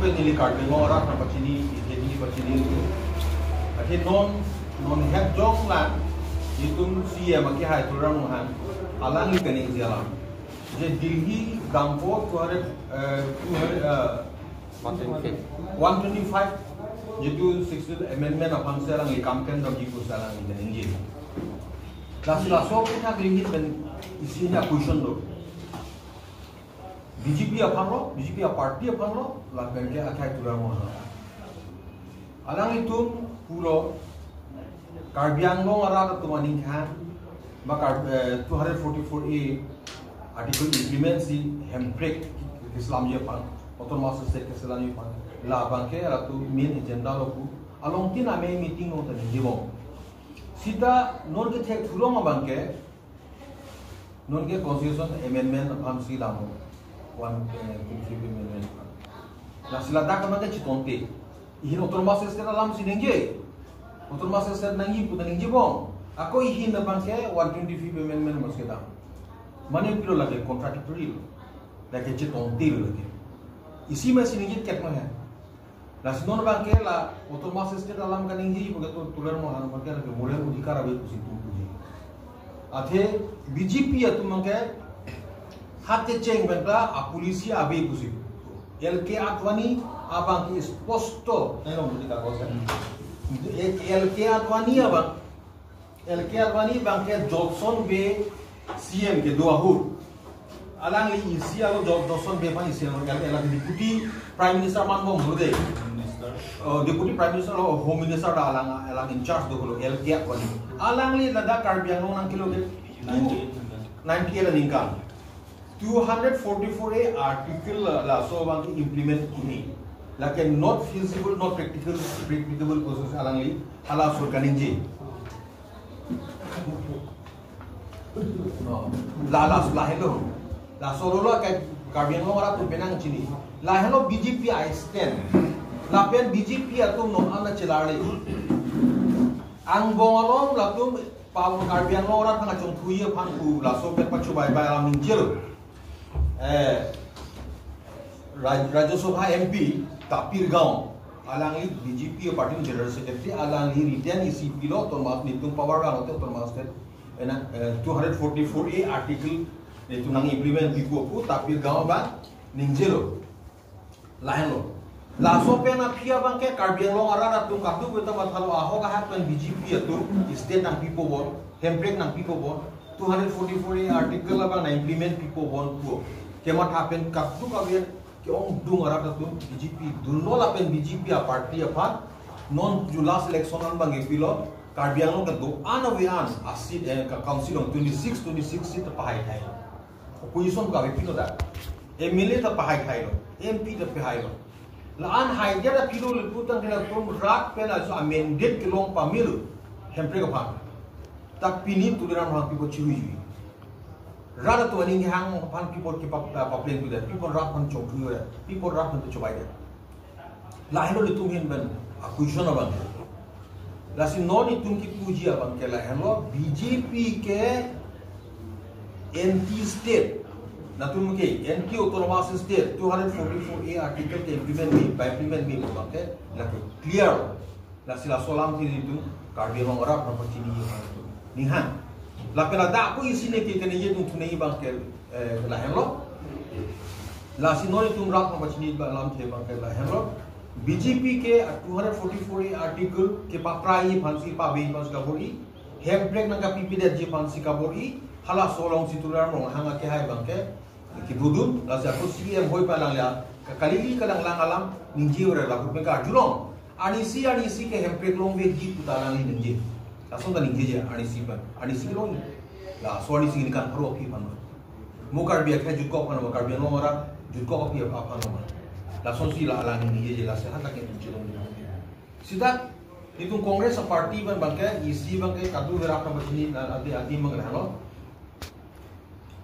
pe nili card mo ora na pachini ini pachini itu ati non head jong lan itum CM ki hai turam han alang li kani jalan je Delhi Dampo 125 jitu 60 amendment apang serang li kampen dam jiku serang li ngi la so kita gringi ben isinya question do BJP apang lo BJP party apang lo la benke akai turam han alang itu pulo Karbiang long arada tumaning kan maka 244A article implement si handbrake Islam ye pan otomatis state Islam ye pan la banke ratu main agenda lo ku along tin ame meeting no tani jibo sida non ke thek thulong banke non ke constitution amendment am si lamo 123 amendment la sila da ka banke chitonte ihin otomatis state lam si nenge otomatis state nangi putan jibo ako ihin na banke 125 amendment mas kita mane pilo lage contradictory lage chitonte lage isi में सिंगित कितना है लासिनों बांके ला otomatis state alam का नहीं बगे तो तुलर मोहन बगे लगे मोले अधिकार अबे कुछ तुम तुझे आधे BJP या तुम के हाथे चेंग बंदा पुलिसिया अबे कुछ LK Advani abang की स्पष्ट नहीं लोग मुझे क्या कहते हैं एक LK Advani abang LK Advani बांके जॉनसन बे CM के दो आहुर alang li isi alo Johnson be pan isi alo elang deputy prime minister man bo mude deputy prime minister lo home minister da alang in charge do lo LK wani alang li lada Karbiang nang kilo ke 90 la ningkan 244A article la so bang implement ini like not feasible not practicable process alang li hala so kaninje la hello la solo ka Karbiang lo ora penang chini la hello BJP I stand la pen BJP atum no ana chelale ang bongolom la tum pa Karbiang lo ora thanga chong thuye phan ku la so pe pachu bai bai la minjel Rajya Sabha MP Tapir Gaon alang li BJP party general secretary alang li return ECP lo tomat nitung power ga hote tomat ena 244A article itu nang implement piku aku tapi gaon ba ningjelo lain lo la so pena phia bang ke Karbiang lo arara tum kadu beta mathalo aho ka happen BJP atu state nang people bon handbrake nang people bon 244A article ba na implement people bon ku kemat happen kadu ka bien ke ong dung arara tum BJP dunno la pen BJP a party apa non julas election an bang epilo Karbiang lo kadu anawian asid ka council on 26 seat pahai thai opposition ka bipino da MLA ta pahai khai lo MP ta pahai lo la an hai jara pilo le putang kala tom rak pela so amended kilong pamil hempre ka pha ta pini tuliran ha pipo chiwi rada to ani hang pan pipo ki paplen tu da pipo rak pan chok tu da pipo rak pan to chobai da la helo le tum hin ban opposition ban la si non tum ki puji ban ke la helo BJP ke NT state natum ke NT autonomous state 244A article ke implement me bakte la ke clear la sila solam ti itu Karbiang ora property ni nihan la pela da ko isine ke kene ye tum tunai bakte la hello la sinori tum rak property ni ba lam the bakte la hello BJP ke 244A article ke paprai phansi pa be pas ka bori handbrake nang ka PPD je phansi ka bori hala solong sitular mo hanga ke hai bangke ki budun la sa ko CM hoi pa lang la kalili kalang lang alam ninji ore la ko ka julong ani si ke handbrake long be ji putalang ni ninji la so da ninji je ani si long la so ani si ni kan pro ki pan mo Karbiang ke jukko pan mo Karbiang lo ora jukko ki apa pan mo la so si la lang ninji je la sa hata ke ninji long sida itu kongres party ban bangke isi bangke kadu vera ka bachini adi mangrano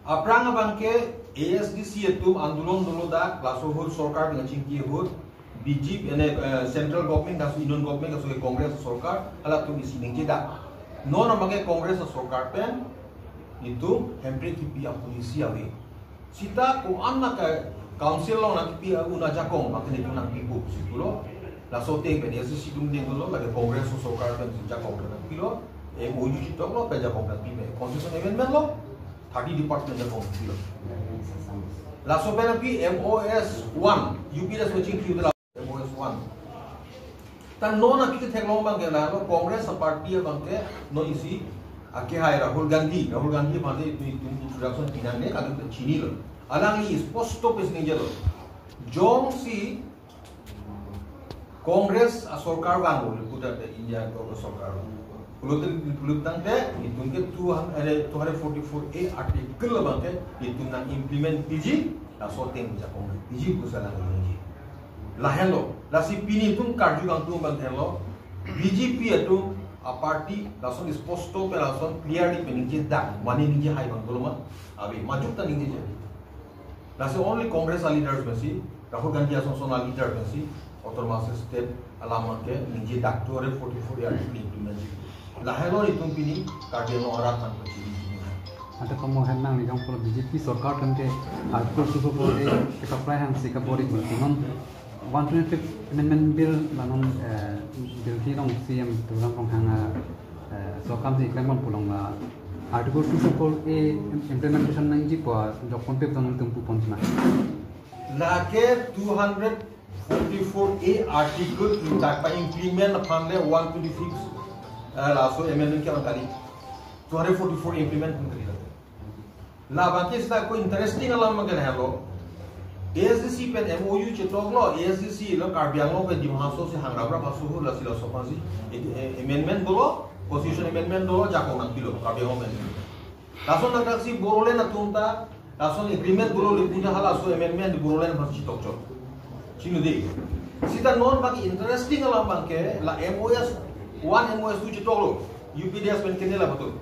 aprang bangke ASDC etum andolon dolo da klasohur sarkar dengan cingki hut BJP ene central government da union government da so congress sarkar ala tu isi ningki da non bangke congress sarkar pen itu handbrake ki pia polisi ave sita ko anna ka council lo nak pi una jakong makin itu nak pipu sikulo la sote ben yesu sidung ding lo la congress so sokar ben jakong na pilo MOU jitok lo pe jakong na pi me constitution amendment lo 30 department jakong pilo la so ben pi MOS 1 UPS watching pi la MOS 1 tan no na pi theklong bang ke la lo congress party bang ke no isi ake hai Rahul Gandhi bande introduction tinane kadang chini lo alangi sposto pesning jelo jong si Congress asokar bangun putar de India Congress sokar pulutan de itun ke 244A article bangke itun nang implement PG asoteng jakong PG kusala ngi lahelo lasi pini tum karju gang tum bang hello BJP atu a party lason sposto pe lason clearly peninje dak mani ninje hai bang goloma abi majukta ninje je lasi only Congress leaders basi Rahul Gandhi asosona leader basi autonomous state alama ke ninje dak 244 article implement lahelo itum pini kardiano arat kan pachini ada kamu henang ni kamu BJP सरकार कंटे article 244 के apply हम से कबोरी ultimum 125 amendment bill lanon bill ki dong CM tulang rong hanga so kam ji klem pulong la article 244A implementation nang ji kwa jokon pe tong tum pupon na la ke 244A article tak pa implement phanle 126 la so amendment ke angkali 244 implement kari la banke sta ko interesting alam magan hello ASDC pen MOU chetok lo ASDC lo karbiang lo pe dimhaso se hangrabra pasu ho la sila sopansi amendment bolo constitution amendment bolo jakong nang pilo karbiang lo pen lason nak si borole na tunta lason agreement bolo le punya hala so amendment borole na pasu chetok chok chinu de sita non bagi interesting alam banke la MOS 1 MOS 2 chetok lo UPDS pen kenela betul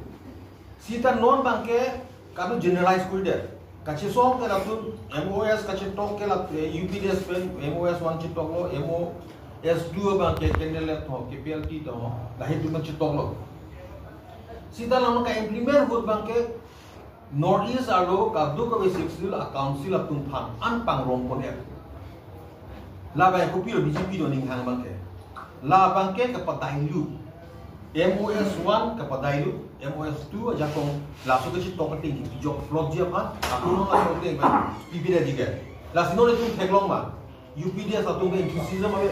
sita non banke kanu generalize kuide kache song ke latun MOS kache tok ke lat UPDS pen MOS 1 chetok lo MOS 2 banke kenela to ke PLT to lahi tu man chetok lo sita lama ka implement hut banke Northeast alo kabdu ka basic a council atun phan an pang rom kon ek la ba ko pilo BJP do ning hang banke la banke ka patailu MOS 1 ka patailu MOS 2 aja kong langsung ke situ tong tinggi jok vlog dia kan aku nong langsung teng kan PBD juga langsung nong itu teklong mah UPDS satu ke enthusiasm abe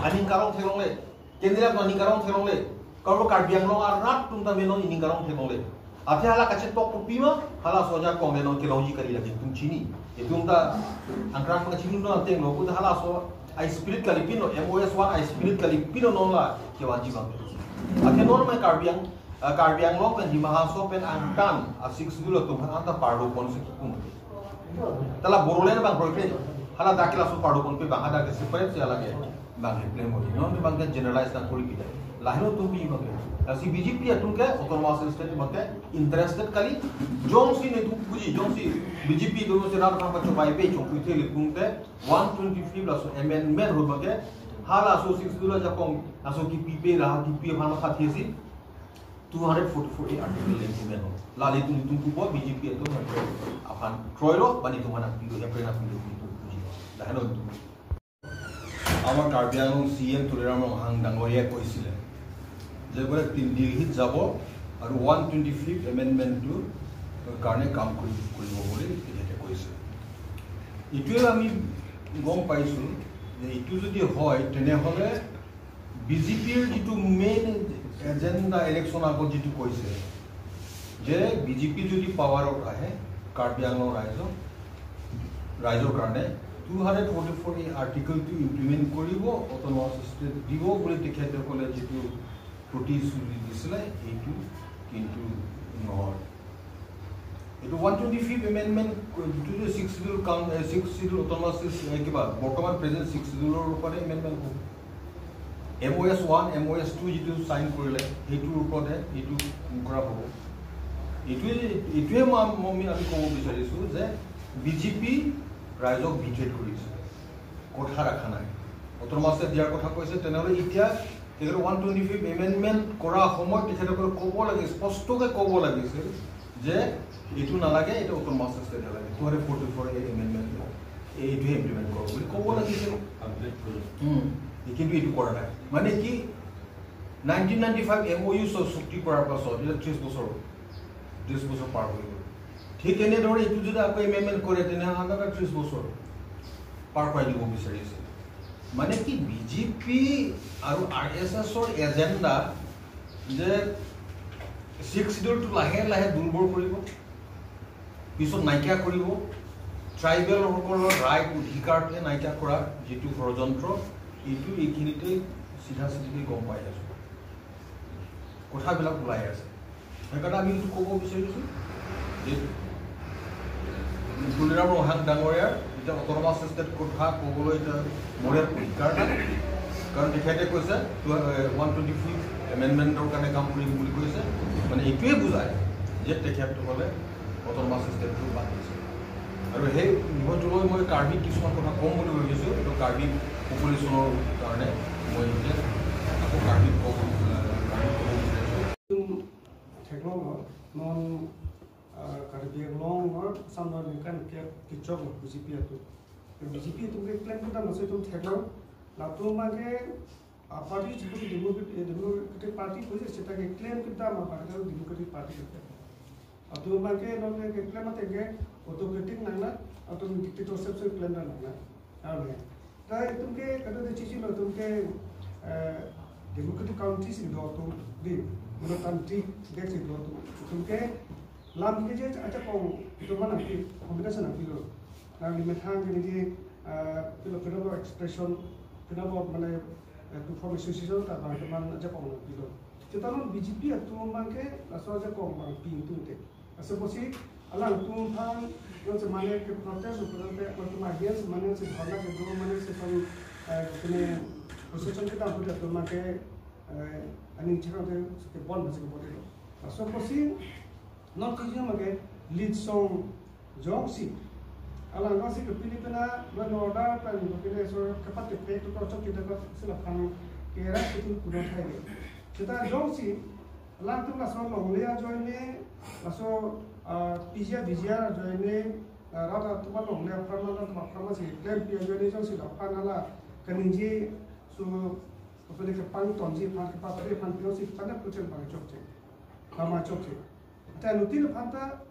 aning karong teklong le kendela ko aning karong teklong le kalau karbiang long arat tunta menon aning karong teklong le ate hala kache tok pupi mah hala soja kong menon keloji kali lagi tung chini itu tunta angkrak ko chini no teng lo ko hala so ai spirit kali pino MOS 1 ai spirit kali pino non la ke wajib bang ate non mai karbiang lo kan di mahaso pen angkan a 6 dulu tu anta pardo kon se kun tala borole bang proyek hala dakila su pardo kon pe bang ada ke separate se alage bang replay mo non bang generalize na kori kita lahino tu bi bang asi BJP atun ke autonomous state bang interested kali jong si ne tu puji jong si BJP do se rar pa chopai pe chong puite le kunte 125 la so amendment ho bang hala so 6 dulu ja kong aso ki pipe ra ki pi phama khathi si 244A article implement ho lali tu tumpu bo BJP itu akan troiro bani tu mana pilo April na pilo itu puji lahano আমার কার্বিয়াং CM তুলেরাম Hang ডাঙরিয়া কৈছিলে যে বলে দিল্লীত যাব আৰু 125 এমেন্ডমেন্টটো কাৰণে কাম কৰিব বুলি তেখেতে কৈছে ইটোৱে আমি গম পাইছো যে ইটো যদি হয় তেনেহলে বিজেপিৰ যিটো মেইন এজেন্ডা ইলেকশন আগত যিটো কৈছে যে বিজেপি যদি পাৱাৰত আহে কাৰ্বিয়াংৰ ৰাইজৰ কাৰণে 244 আৰ্টিকেল টু ইমপ্লিমেন্ট কৰিব অটোনমাস ষ্টেট দিব বুলি তেখেতসকলে যিটো প্ৰতিশ্ৰুতি দিছিলে এইটো কিন্তু নহয় এইটো 125 এমেন্ডমেন্ট যিটো 6 শিডিউল কাম 6 শিডিউল অটোনমাস কিবা বৰ্তমান প্ৰেজেন্ট 6 শিডিউলৰ ওপৰত এমেন্ডমেন্ট MOS 1 MOS 2 যিটো সাইন কৰিলে এইটোৰ ওপৰত এইটো কৰা হ'ব এইটোৱে আমি ক'ব বিচাৰিছো যে বিজেপি ৰাইজক বিট্ৰেট কৰিছে কথা ৰাখা নাই অটোনমাছে দিয়াৰ কথা কৈছে তেনেহলে এতিয়া তেখেতৰ 125 এমেন্ডমেন্ট কৰা সময়ত তেখেতসকলে ক'ব লাগে স্পষ্টকৈ ক'ব লাগিছিল যে এইটো নালাগে এটা অটোনমাছ ষ্টেট লাগে 244 এমেন্ডমেন্ট এইটোৱে ইমপ্লিমেণ্ট কৰক বুলি ক'ব লাগিছিল কিন্তু এইটো কৰা নাই মানে কি 1995 MOU চুক্তি কৰাৰ পাছত এতিয়া 30 বছৰ পাৰ হৈ গ'ল ঠিক এনেদৰে এইটো যদি আকৌ এমেণ্ডমেণ্ট কৰে তেনেহ'লে 30 বছৰ পাৰ কৰাই দিব বিচাৰিছে মানে কি বিজেপি আৰু RSSৰ এজেণ্ডা যে 6 শিডিউলটো লাহে লাহে দুৰ্বল কৰিব পিছত নাইকিয়া কৰিব ট্ৰাইবেলসকলৰ ৰাইট অধিকাৰকে নাইকিয়া কৰা যিটো ষড়যন্ত্ৰ এইটো এইখিনিতে চিধা চিধি গম পাই আছোঁ কথাবিলাক ওলাই আছে সেইকাৰণে আমি এইটো ক'ব বিচাৰিছোঁ যে তুলিৰাম ৰহাং ডাঙৰীয়াৰ এতিয়া অট'নমাছ ষ্টেট কথা ক'বলৈ এতিয়া মোৰ ইয়াত অধিকাৰ নাই কাৰণ তেখেতে কৈছে 125 এমেণ্ডমেণ্টৰ কাৰণে কাম কৰিম বুলি কৈছে মানে এইটোৱে বুজায় যে তেখেতসকলে অট'নমাছ ষ্টেটটো বাদ দিছে আৰু সেই বিষয়টোলৈ মই কাৰ্বি কিছুমান কথা ক'ম বুলি ভাবিছোঁ এইটো কাৰ্বি পপুলেশ্যনৰ কাৰণে মই এতিয়া আকৌ কাৰ্বি ক'ব Karbi long or some of the kind of job of BGP. BGP to get claim to them, so to take out Latumage, a party to the Democratic Party, which is a claim to them of the Democratic Party. Latumage, not like a claim again, autocratic Nana, automatic dictatorship claim. Try to get another teaching or to get Democratic counties in Doto, the country gets it to get. Lam kerja aja kau itu mana ki kombinasi nak pilih. Lalu di metang ini pilih expression pilih mana tu form association tak mana teman aja kau nak pilih. Kita non BGP itu mana ke asal aja kau mana pilih tu deh. Asal posisi alam tu pun yang semana ke proses untuk tu magian semana seharga ke dua mana sesuatu kene association kita boleh tu mana ke ani cakap tu ke bond masih ke boleh. Asal posisi non kerja magai lead song jongsi alang nasi ke Filipina buat order kan mungkin so kapat ke tu kau cakap kita kau silakan kira itu kuda thai kita jongsi alang tu langsung longlea join ni langsung pizza join ni rata tu mana longlea permana si claim pia join ni jongsi lapan ala keninji so apa ni kepang tonji pan kepapa pan jongsi pan apa tu pan cokce nama cokce Tapi lutin panta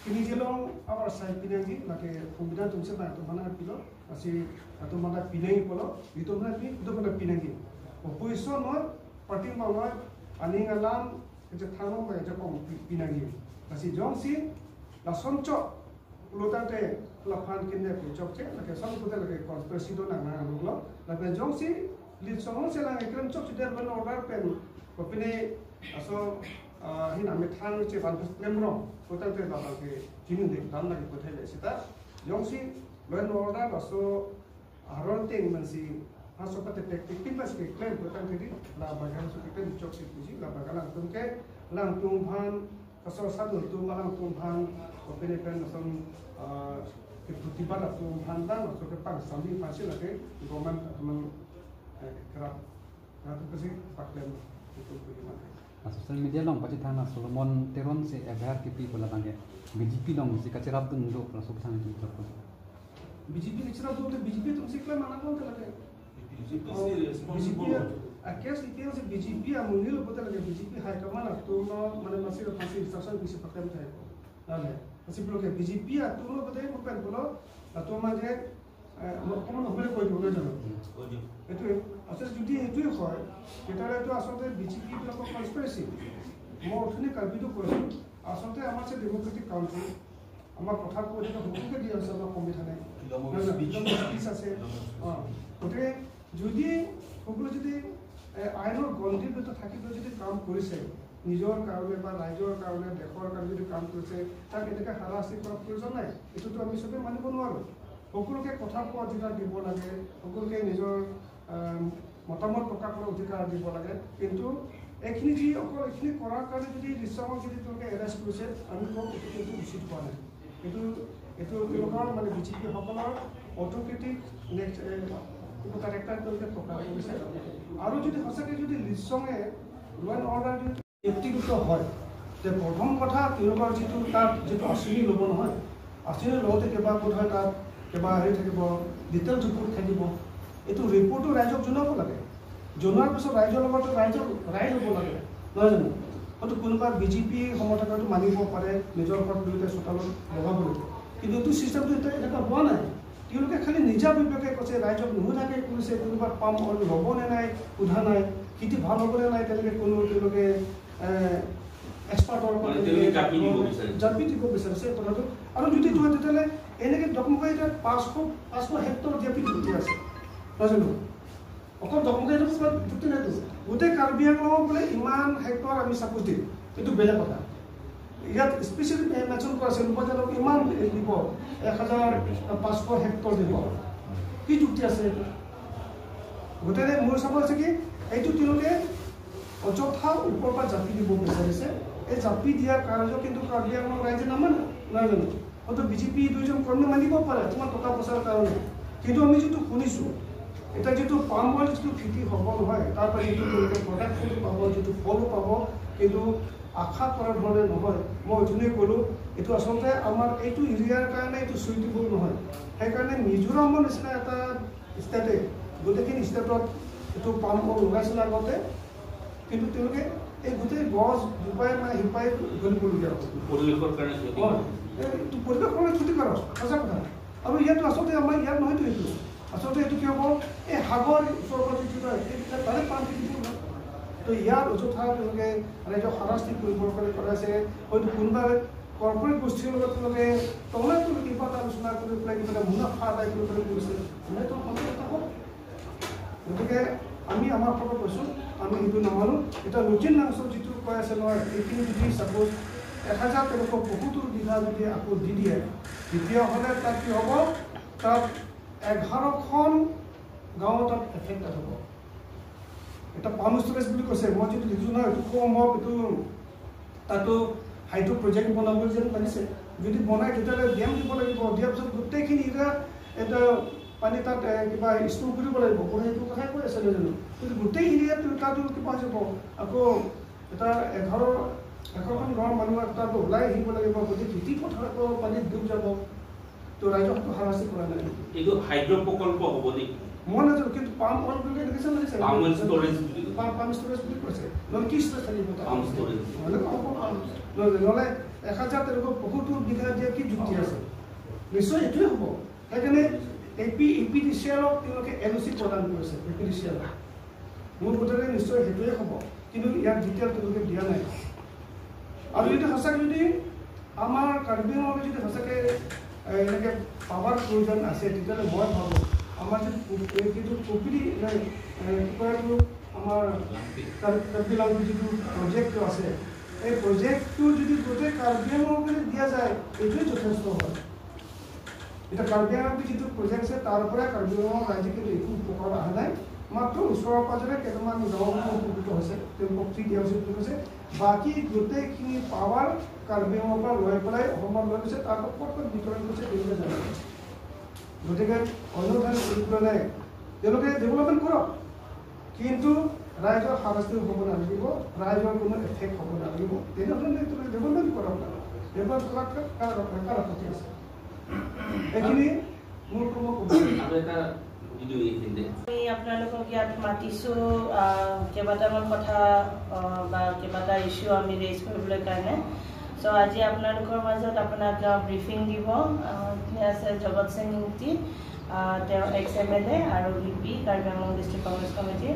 kini jelong awal saya pinangi, lagi pembinaan tu siapa tu mana pilo, masih atau mana pinangi polo, itu mana pinangi. Oposisi nor, parti mana, ani ngalam, kerja thanom kerja kong pinangi. Masih jong si, langsung cok, lutan te, lapan kini cok cek, lagi sama kita lagi konspirasi tu nak mana lo, lagi jong si, lihat semua sih lagi kerja cok sudah benar order pen, kopini asal ini nama thang cek bantu lemro, kota tu dapat ke jenis dek dalam lagi kota le. Sita, yang si lain orang langsung aron ting masih masuk pada teknik plus ke klaim kota tadi, lah bagian masuk kita dicok si puji, lah bagian langsung ke langsung pan, asal satu tu langsung pan, opini pen langsung tiba langsung pan dan langsung ke pang sambil pasir lagi, government teman kerap, kerap tu sih pakai itu bagaimana? Social media long pasti thana Solomon Teron se agar kipi bola bange BJP long si kacerap tu ndo prasuk sana tu terus BJP kacerap tu BJP tu si klaim mana pun terlake BJP akhirnya itu si BJP amunil betul lagi BJP high command tu mana masih masih instruction bisa pakai tu ada masih belum ke BJP tu betul bukan pula atau mana kamu boleh kau juga jangan itu asal jadi itu ya kau kita itu asal tu BJP itu apa konspirasi mau ni kalau itu kau asal tu amat se democratic country amat kotak kau itu hukum ke dia asal nak komit hane bisa se ওতে যদি সকলো যদি আইনৰ গণ্ডিৰ ভিতৰত থাকি যদি কাম কৰিছে নিজৰ কাৰণে বা ৰাজ্যৰ কাৰণে দেশৰ কাৰণে যদি কাম কৰিছে তাক এনেকৈ হাৰাশাস্তি কৰাৰ প্ৰয়োজন নাই এইটোতো আমি চবেই মানিব নোৱাৰোঁ সকলোকে কথা কোৱাৰ অধিকাৰ দিব লাগে সকলোকে নিজৰ মতামত প্ৰকাশ কৰাৰ অধিকাৰ দিব লাগে কিন্তু এইখিনি যি অকল এইখিনি কৰাৰ কাৰণে যদি দৃশ্যমক যদি তেওঁলোকে এৰেষ্ট কৰিছে আমি কওঁ এইটো কিন্তু উচিত হোৱা নাই এইটো তেওঁলোকৰ মানে বিজেপিসকলৰ অট'ক্ৰেটিক কেৰেক্টাৰ তেওঁলোকে প্ৰকাশ কৰিছে আৰু যদি সঁচাকৈ যদি লিচঙে ল' এণ্ড অৰ্ডাৰ যদি ব্যক্তিগত হয় তে প্ৰথম কথা তেওঁলোকৰ যিটো তাত যিটো আঁচনি ল'ব নহয় আঁচনি লওঁতে কিবা বোধ হয় তাত কিবা হেৰি থাকিব ডিটেইলছ ৰিপৰ্ট থাকিব এইটো ৰিপৰ্টটো ৰাইজক জনাব লাগে জনোৱাৰ পিছত ৰাইজৰ লগত ৰাইজ হ'ব লাগে নহয় জানো হয়তো কোনোবা বিজেপি সমৰ্থকটো মানিব পাৰে নিজৰ ঘৰত দুয়োটা চোতালত লগাবলৈ কিন্তু এইটো চিষ্টেমটো এনেকুৱা হোৱা নাই তেওঁলোকে খালি নিজা বিবেকে কৈছে ৰাইজক নুসুধাকৈ কৰিছে কোনোবা পাম অইল ল'ব নে নাই সোধা নাই খেতি ভাল হ'বনে নাই তেনেকৈ তেওঁলোকে এক্সপাৰ্টৰ জাপি দিব বিচাৰিছে কথাটো আৰু যদি হয় তেতিয়াহ'লে এনেকৈ ডকমকাই এতিয়া 500 হেক্টৰ জাপি যুক্তি আছে নহয় জানো অকল ডকমকাই যুক্তি নাইতো গোটেই কাৰ্বি আংলঙক বোলে ইমান হেক্টৰ আমি চাপোজ দিম এইটো বেলেগ কথা ইয়াত স্পেচিয়েলি মেনশ্যন কৰা আছে উপজাতক ইমান দিব 1500 হেক্টৰ দিব কি যুক্তি আছে এইটো গোটেই মোৰ চাব আছে কি এইটো তেওঁলোকে অযথা ওপৰৰ পৰা জাপি দিব বিচাৰিছে এই জাপি দিয়াৰ কাৰ্য কিন্তু কাৰ্বি আংলং ৰাইজে নামানে নহয় জানো হয়তো বিজেপি দুইজন কৰ্মী মানিব পাৰে তোমাৰ টকা পইচাৰ কাৰণে কিন্তু আমি যিটো শুনিছোঁ এটা যিটো পাম অইল যিটো খেতি হ'ব নহয় তাৰ পৰা যিটো তেওঁলোকে প্ৰডাক্টটো পাব যিটো ফলো পাব কিন্তু আশা কৰাৰ ধৰণে নহয় মই অথনি ক'লোঁ এইটো আচলতে আমাৰ এইটো এৰিয়াৰ কাৰণে এইটো চুইটেবল নহয় সেইকাৰণে মিজোৰামৰ নিচিনা এটা ষ্টেটে গোটেইখিনি ষ্টেটত এইটো পাম অইল লগাইছিলে আগতে কিন্তু তেওঁলোকে এই গোটেই গছ জোপাই মানে শিপাই গলিবলগীয়া পৰিৱেশৰ কাৰণে এইটো পৰিৱেশৰ কাৰণে ক্ষতিকাৰক সঁচা কথা আৰু ইয়াতো আচলতে আমাৰ ইয়াত নহয়তো এইটো আচলতে এইটো কি হ'ব এই সাগৰ ওচৰৰ যিটো এইবিলাক তাৰে পাম খেতি তো ইয়াত অযথা তেওঁলোকে ৰাইজক হাৰাশাস্তি কৰিবৰ কাৰণে কৰাইছে হয়তো কোনোবা কৰ্পৰেট গোষ্ঠীৰ লগত তেওঁলোকে তলত কিবা এটা আলোচনা কৰি পেলাই কিবা মুনাফা আদায় কৰি পেলাই কৰিছে গতিকে আমি আমাৰ ফালৰ পৰা কৈছোঁ আমি সেইটো নামানো এতিয়া নতুন অঞ্চল যিটো কৈ আছে নহয় এইখিনি যদি ছাপ'জ 1370 বিঘা যদি আকৌ দি দিয়ে তেতিয়াহ'লে তাত কি হ'ব তাত 11খন গাঁও তাত এফেক্টেড হ'ব এটা পাম ষ্টৰেজ বুলি কৈছে মই যিটো দেখিছোঁ নহয় এইটো কম হওক এইটো তাতো হাইড্ৰ প্ৰজেক্ট বনাবলৈ যেন লাগিছে যদি বনাই তেতিয়াহ'লে ডেম দিব লাগিব দিয়াৰ পিছত গোটেইখিনি এটা পানী তাত কিবা ষ্ট'ৰ কৰিব লাগিব সেইটো কথাই কৈ আছে নাজানো কিন্তু গোটেই এৰিয়াত তাতো কিবা হৈ যাব আকৌ এটা 11খন গাঁৱৰ মানুহ তাত ওলাই আহিব লাগিব গোটেই খেতি পথাৰ আকৌ পানীত ডুব যাব তো ৰাইজকতো হাৰাশাস্তি কৰা নাই এইটো হাইড্ৰ প্ৰকল্প হ'ব নেকি মই নাজানো কিন্তু পাম অইল বুলি দেখিছে লাগিছে পাম ষ্টৰেজ বুলি কৈছে নহ'লে কি ষ্টৰেজ থাকিব পাম ষ্টৰেজ নহ'লে 1370 বিঘা দিয়া কি যুক্তি আছে নিশ্চয় এইটোৱে হ'ব সেইকাৰণে APDCLক তেওঁলোকে LOC প্ৰদান কৰিছে APDCL মোৰ বোধেৰে নিশ্চয় সেইটোৱে হ'ব কিন্তু ইয়াক ডিটেইল তেওঁলোকে দিয়া নাই আৰু যদি সঁচাকৈ যদি আমাৰ কাৰ্বি আংলঙত যদি সঁচাকৈ এনেকৈ পাৱাৰ প্ৰয়োজন আছে তেতিয়াহ'লে মই ভাবোঁ আমাৰ যিটো কপিলি আমাৰ কাৰ্বি আংলঙৰ যিটো প্ৰজেক্টটো আছে এই প্ৰজেক্টটো যদি গোটেই কাৰ্বি আংলঙক যদি দিয়া যায় এইটোৱে যথেষ্ট হয় এটা কাৰ্বি আংলঙৰ যিটো প্ৰজেক্ট আছে তাৰ পৰাই কাৰ্বি আংলঙৰ ৰাইজে কিন্তু একো উপকাৰ অহা নাই মাত্ৰ ওচৰৰ পাজৰে কেইটামান গাঁওসমূহ উপকৃত হৈছে তেওঁলোকক ফ্ৰী দিয়া হৈছে বুলি কৈছে বাকী গোটেইখিনি পাৱাৰ কাৰ্বি আংলঙৰ পৰা লৈ পেলাই অসমত লৈ গৈছে তাৰ পৰা ক'ত বিতৰণ কৰিছে তেওঁলোকে জানে গতিকে অন্য ঠাইত কৰিবলৈ নাই তেওঁলোকে ডেভেলপমেণ্ট কৰক কিন্তু ৰাইজৰ হাৰাশাস্তি হ'ব নালাগিব ৰাইজৰ কোনো এফেক্ট হ'ব নালাগিব তেনেধৰণে ডেভেলপমেণ্ট কৰক ডেভেলপ কৰাৰ কাৰ আপত্তি আছে এইখিনি মোৰ কোনো আৰু এটা ভিডিঅ' এইখিনিতে আমি আপোনালোকক ইয়াত মাতিছোঁ কেইবাটামান কথা বা কেইবাটা ইছ্যু আমি ৰেইজ কৰিবলৈ কাৰণে চ' আজি আপোনালোকৰ মাজত আপোনাক ব্ৰিফিং দিব আছে জগত সিং ইংতি তেওঁ XMLA আৰু VP Karbi Anglong district Congress committee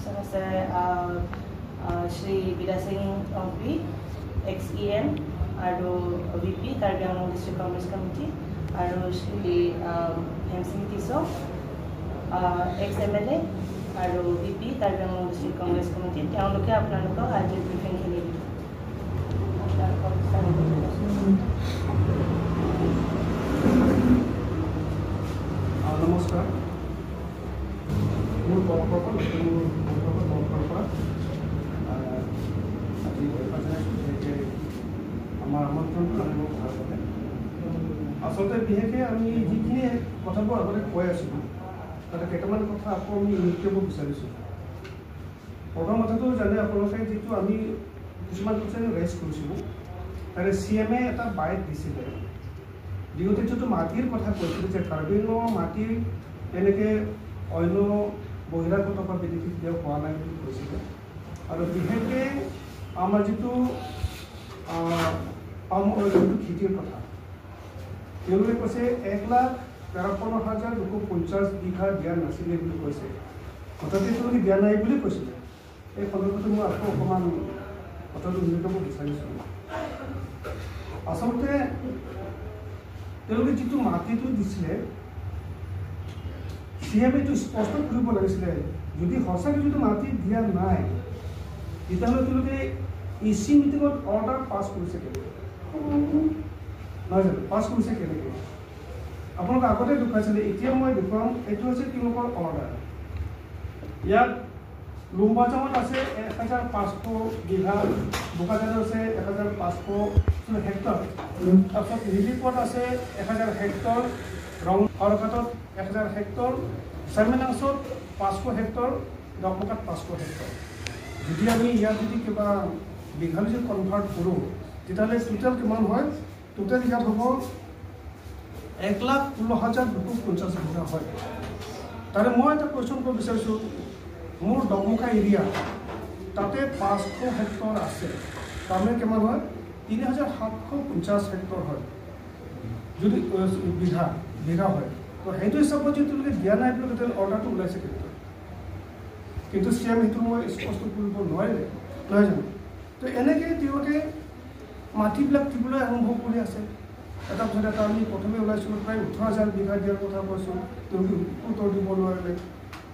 তাৰপিছত আছে শ্ৰী বিৰা সিং অম্পি XEM আৰু VP Karbi Anglong district Congress committee আৰু শ্ৰী হেমসিং টিছক XMLA আৰু VP Karbi Anglong district Congress committee তেওঁলোকে আপোনালোকক আজিৰ ব্ৰিফিংখিনি দিব নমস্কাৰ মোৰ বংশৰ পৰা আজি আমাৰ আমন্ত্ৰণটো আনিব ভাল পালে আচলতে বিশেষকৈ আমি যিখিনি কথাবোৰ আগতে কৈ আছিলোঁ তাতে কেইটামান কথা আকৌ আমি উল্লেখ কৰিব বিচাৰিছোঁ প্ৰথম কথাটো জানে আপোনালোকে যিটো আমি কিছুমান কথা ৰেইজ কৰিছিলোঁ তাৰে CMA এটা বাইট দিছিলে বিগতে যিটো মাটিৰ কথা কৈছিল যে কাৰ্বি আংলঙৰ মাটিৰ এনেকৈ অন্য বহিৰাগত বা বিদেশী কেতিয়াও পোৱা নাই বুলি কৈছিলে আৰু বিশেষকৈ আমাৰ যিটো পাম অইল যিটো খেতিৰ কথা তেওঁলোকে কৈছে 1,53,250 বিঘা দিয়া নাছিলে বুলি কৈছে হঠাতে তেওঁলোকে দিয়া নাই বুলি কৈছিলে এই সন্দৰ্ভত মই আকৌ অকণমান কথাটো উল্লেখ কৰিব বিচাৰিছোঁ আচলতে তেওঁলোকে যিটো মাটিটো দিছিলে CM এইটো স্পষ্ট কৰিব লাগিছিলে যদি সঁচাকৈ যদি মাটি দিয়া নাই তেতিয়াহ'লে তেওঁলোকে EC মিটিঙত অৰ্ডাৰ পাছ কৰিছে কেনেকৈ নহয় জানো পাছ কৰিছে কেনেকৈ আপোনালোকে আগতে দেখুৱাইছিলে এতিয়া মই দেখুৱাম এইটো হৈছে তেওঁলোকৰ অৰ্ডাৰ ইয়াত লুম্বাজামত আছে 1,500 বিঘা বোকাজানত আছে 1,500 হেক্টৰ তাৰপিছত ৰিলিফত আছে 1,000 হেক্টৰ ৰং অৰঘাটত 1,000 হেক্টৰ চেমেনাংছত 500 হেক্টৰ দকমকাত 500 হেক্টৰ যদি আমি ইয়াত যদি কিবা বিঘালৈ যদি কনভাৰ্ট কৰোঁ তেতিয়াহ'লে টোটেল কিমান হয় টোটেল ইয়াত হ'ব 1,16,250 বিঘা হয় তাৰে মই এটা কুৱেশ্যন কৰিব বিচাৰিছোঁ মোৰ দকমকা এৰিয়া তাতে 500 হেক্টৰ আছে তাৰমানে কিমান হয় 3,750 হেক্টৰ হয় যদি বিঘা হয় তো সেইটো হিচাপত যদি তেওঁলোকে দিয়া নাই বুলি তেতিয়া অৰ্ডাৰটো ওলাইছে কিন্তু CM সেইটো মই স্পষ্ট কৰিব নোৱাৰিলে নহয় জানো তো এনেকৈ তেওঁলোকে মাটিবিলাক দিবলৈ আৰম্ভ কৰি আছে এটা পিছত এটা আমি প্ৰথমে ওলাইছিলোঁ প্ৰায় 18,000 বিঘা দিয়াৰ কথা কৈছোঁ তেওঁলোকে উত্তৰ দিব নোৱাৰিলে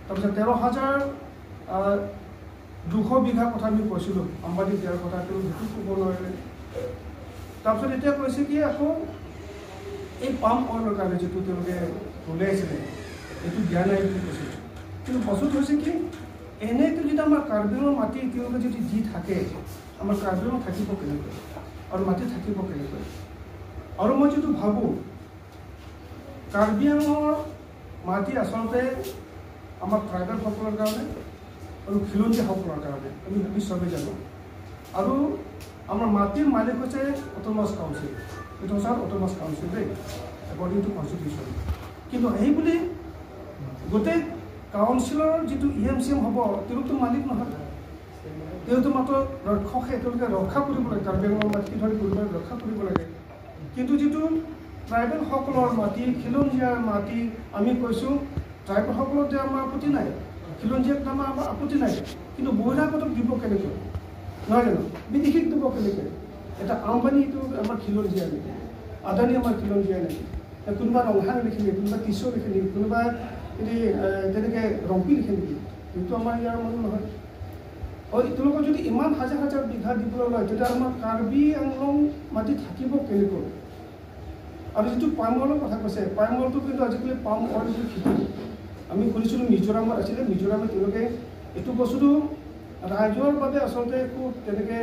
তাৰপিছত 13,200 বিঘা কথা আমি কৈছিলোঁ আম্বানী দিয়াৰ কথা তেওঁলোকে সেইটো ক'ব নোৱাৰিলে তাৰপিছত এতিয়া কৈছে কি আকৌ এই পাম অইলৰ কাৰণে যিটো তেওঁলোকে উলিয়াইছিলে এইটো দিয়া নাই বুলি কৈছিল কিন্তু বস্তুটো হৈছে কি এনেইতো যদি আমাৰ কাৰ্বি আংলঙৰ মাটি তেওঁলোকে যদি দি থাকে আমাৰ কাৰ্বি আংলং থাকিব কেনেকৈ আৰু মাটি থাকিব কেনেকৈ আৰু মই যিটো ভাবোঁ কাৰ্বি আংলঙৰ মাটি আচলতে আমাৰ ট্ৰাইবেলসকলৰ কাৰণে আৰু খিলঞ্জীয়াসকলৰ কাৰণে আমি চবেই জানো আৰু আমাৰ মাটিৰ মালিক হৈছে অট'নমাছ কাউন্সিল এইটো হৈছে অট'নমাছ কাউন্সিল দেই একৰ্ডিং টু কনষ্টিটিউশ্যন কিন্তু সেইবুলি গোটেই কাউন্সিলৰ যিটো EMCM হ'ব তেওঁলোকতো মালিক নহয় তেওঁতো মাত্ৰ ৰক্ষকহে তেওঁলোকে ৰক্ষা কৰিব লাগে কাৰ্বি আংলঙৰ মাটি ধৰি কোনোবাই ৰক্ষা কৰিব লাগে কিন্তু যিটো ট্ৰাইবেলসকলৰ মাটি খিলঞ্জীয়াৰ মাটি আমি কৈছোঁ ট্ৰাইবেলসকলৰ যে আমাৰ আপত্তি নাই খিলঞ্জীয়াক আমাৰ আপত্তি নাই কিন্তু বহিৰাগতক দিব কেনেকৈ নহয় জানো বিদেশীক দিব কেনেকৈ এটা আম্বানীটো আমাৰ খিলঞ্জীয়া নেকি আদানী আমাৰ খিলঞ্জীয়া নেকি কোনোবা ৰংহাং লিখে নেকি কোনোবা কিশোৰ লিখে নেকি কোনোবা যদি তেনেকৈ ৰম্পি লিখে নেকি কিন্তু আমাৰ ইয়াৰ মানুহ নহয় আৰু তেওঁলোকক যদি ইমান হাজাৰ হাজাৰ বিঘা দিবলৈ লয় তেতিয়া আমাৰ কাৰ্বি আংলং মাটি থাকিব কেনেকৈ আৰু যিটো পাম অইলৰ কথা কৈছে পাম অইলটো কিন্তু আজিকালি পাম অইল যিটো খেতি আমি শুনিছিলোঁ মিজোৰামত আছিলে মিজোৰামত তেওঁলোকে এইটো বস্তুটো ৰাইজৰ বাবে আচলতে একো তেনেকৈ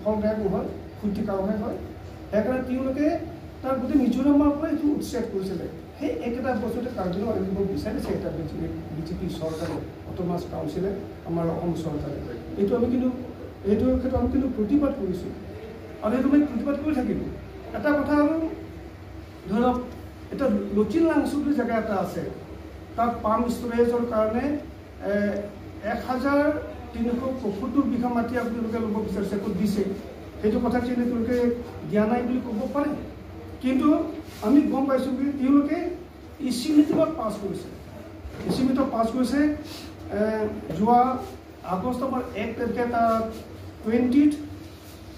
ফলদায়ক নহয় ক্ষতিকাৰকহে হয় সেইকাৰণে তেওঁলোকে তাৰ গোটেই মিজোৰামৰ পৰা এইটো উচ্ছেদ কৰিছিলে সেই একেটা বস্তুতে কাৰ্বি আংলং আনিব বিচাৰিছে এটা বিজেপি চৰকাৰে অট'নমাছ কাউন্সিলে আমাৰ অসম চৰকাৰে এইটো আমি কিন্তু এইটো ক্ষেত্ৰত আমি কিন্তু প্ৰতিবাদ কৰিছোঁ আৰু সেইটো আমি প্ৰতিবাদ কৰি থাকিব এটা কথা আৰু ধৰক এটা লচিন লাংচু বুলি জেগা এটা আছে তাত পাম ষ্ট'ৰেজৰ কাৰণে 1,375 বিঘা মাটি আপোনালোকে ল'ব বিচাৰিছে ক'ত দিছে সেইটো কথা কিন্তু তেওঁলোকে দিয়া নাই বুলি ক'ব পাৰে কিন্তু আমি গম পাইছোঁ কি তেওঁলোকে EC মিটিঙত পাছ কৰিছে EC মিটিঙত পাছ কৰিছে যোৱা আগষ্টৰ 1 তাৰিখে এটা 20th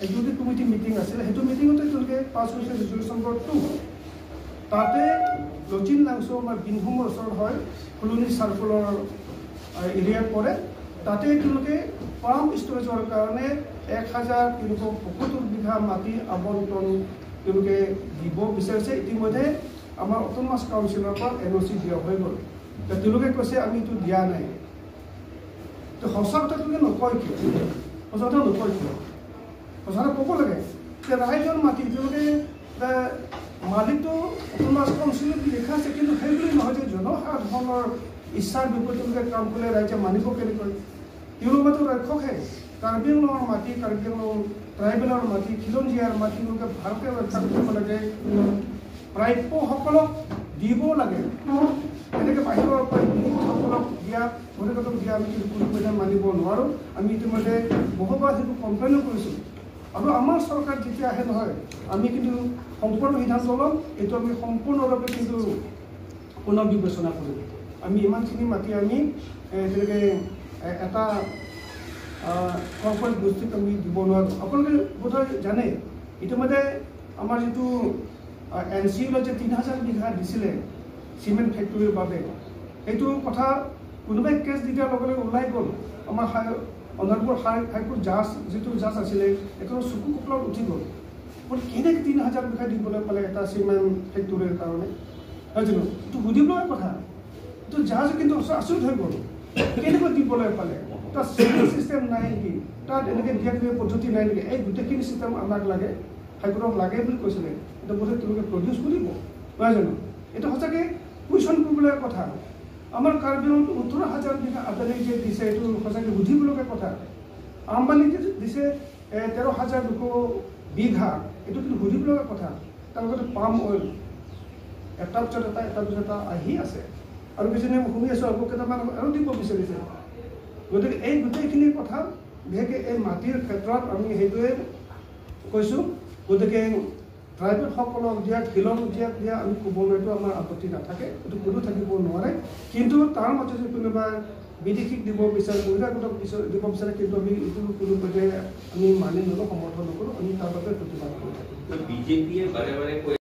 এক্সিকিউটিভ কমিটি মিটিং আছিলে সেইটো মিটিঙতে তেওঁলোকে পাছ কৰিছে ৰিজলিউশ্যন নম্বৰ 2 তাতে লচিন লাংচু আমাৰ বিনহুমৰ ওচৰত হয় ফুলনি চাৰ্কলৰ এৰিয়াত পৰে তাতে তেওঁলোকে পাম ষ্ট'ৰেজৰ কাৰণে 1,375 বিঘা মাটি আবণ্টন তেওঁলোকে দিব বিচাৰিছে ইতিমধ্যে আমাৰ অট'নমাছ কাউন্সিলৰ পৰা NOC দিয়া হৈ গ'ল তেওঁলোকে কৈছে আমি এইটো দিয়া নাই তো সঁচা কথা তেওঁলোকে নকয় কিয় সঁচা কথা নকয় কিয় সঁচা কথা ক'ব লাগে যে ৰাইজৰ মাটি তেওঁলোকে মালিকটো অট'নমাছ কাউন্সিলত লিখা আছে কিন্তু সেইবুলি নহয় যে জনসাধাৰণৰ ইচ্ছাৰ বিপৰীতে তেওঁলোকে কাম কৰিলে ৰাইজে মানিব কেনেকৈ তেওঁলোকেতো ৰক্ষকহে কাৰ্বি আংলঙৰ মাটি কাৰ্বি আংলং ট্ৰাইবেলৰ মাটি খিলঞ্জীয়াৰ মাটি তেওঁলোকে ভালকৈ ৰক্ষা কৰিব লাগে প্ৰাপ্যসকলক দিব লাগে এনেকৈ বাহিৰৰ পৰা সকলক দিয়া ভোটক দিয়া আমি কিন্তু কোনো মানিব নোৱাৰোঁ আমি ইতিমধ্যে বহুবাৰ সেইটো কমপ্লেইনো কৰিছোঁ আৰু আমাৰ চৰকাৰ যেতিয়া আহে নহয় আমি কিন্তু সম্পূৰ্ণ সিদ্ধান্ত ল'ম এইটো আমি সম্পূৰ্ণৰূপে কিন্তু পুনৰ বিবেচনা কৰিম আমি ইমানখিনি মাতি আমি তেনেকৈ এটা কৰ্পৰেট গোষ্ঠীক আমি দিব নোৱাৰোঁ আপোনালোকে বোধহয় জানে ইতিমধ্যে আমাৰ যিটো NCL যে 3000 বিঘা দিছিলে চিমেণ্ট ফেক্টৰীৰ বাবে এইটো কথা কোনোবাই কেছ দি দিয়াৰ লগে লগে ওলাই গ'ল আমাৰ অনাৰপুৰ হাইকোৰ্ট জাজ যিটো জাজ আছিলে এখন চকু কপলত উঠি গ'ল কেনেকৈ 3000 বিঘা দিবলৈ পালে এটা চিমেণ্ট ফেক্টৰীৰ কাৰণে হয় জানো এইটো সুধিবলগীয়া কথা এইটো জাজ কিন্তু আচৰিত হৈ গ'ল কেনেকৈ দিবলৈ পালে তাত চিভিল চিষ্টেম নাই নেকি তাত এনেকৈ দিয়া কিবা পদ্ধতি নাই নেকি এই গোটেইখিনি চিষ্টেম আমাক লাগে হাইকোৰ্টক লাগে বুলি কৈছিলে এটা বোধহয় তেওঁলোকে প্ৰডিউচ কৰিব নহয় জানো এইটো সঁচাকৈ কুৱেশ্যন কৰিবলগীয়া কথা আমাৰ কাৰ্বি আংলঙত 18000 বিঘা আদানী যে দিছে এইটো সঁচাকৈ সুধিবলগীয়া কথা আম্বানী যে দিছে 13200 বিঘা এইটো কিন্তু সুধিবলগীয়া কথা তাৰ লগতে পাম অইল এটাৰ পিছত এটা আহি আছে আৰু কিছুমানে শুনি আছোঁ আকৌ কেইটামান আৰু দিব বিচাৰিছে গতিকে এই গোটেইখিনি কথা বিশেষকৈ এই মাটিৰ ক্ষেত্ৰত আমি সেইটোৱে কৈছোঁ গতিকে ট্ৰাইবেলসকলক দিয়া খিলং দিয়া আমি ক'বলৈতো আমাৰ আপত্তি নাথাকে এইটো কোনো থাকিব নোৱাৰে কিন্তু তাৰ মাজতে যদি কোনোবা বিদেশীক দিব বিচাৰে বহিৰাগতক দিব বিচাৰে কিন্তু আমি এইটো কোনো পৰ্যায়ে আমি মানি নলওঁ সমৰ্থন নকৰোঁ আমি তাৰ বাবে প্ৰতিবাদ কৰি থাকোঁ বিজেপিয়ে বাৰে বাৰে